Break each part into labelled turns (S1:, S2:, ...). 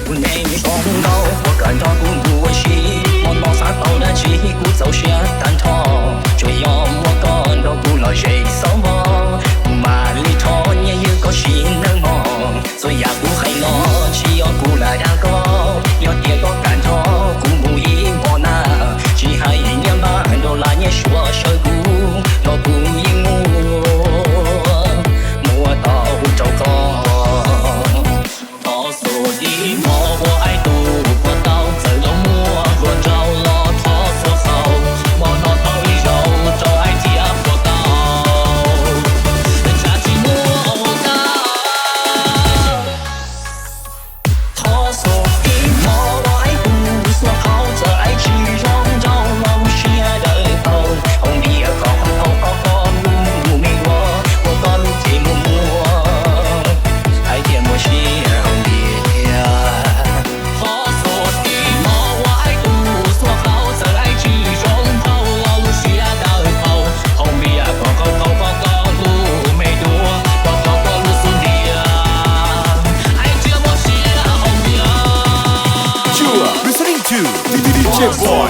S1: 不能双刀，我感到不不温馨。我脑撒到了几股走下蛋挞，这样我感到不来谁扫码。马里头也有个新人嘛，所以也不害了，只要不来两个，要点个感到古木一莫那，只还一年半都来年说手鼓，要不赢我，莫到周高。
S2: DJ Boy.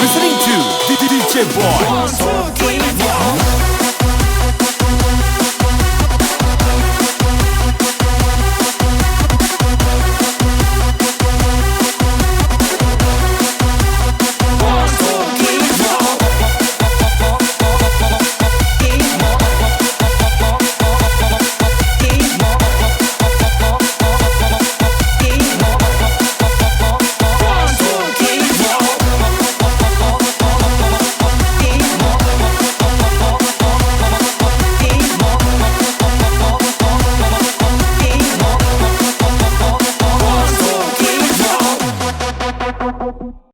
S2: Listening to DJ Boy.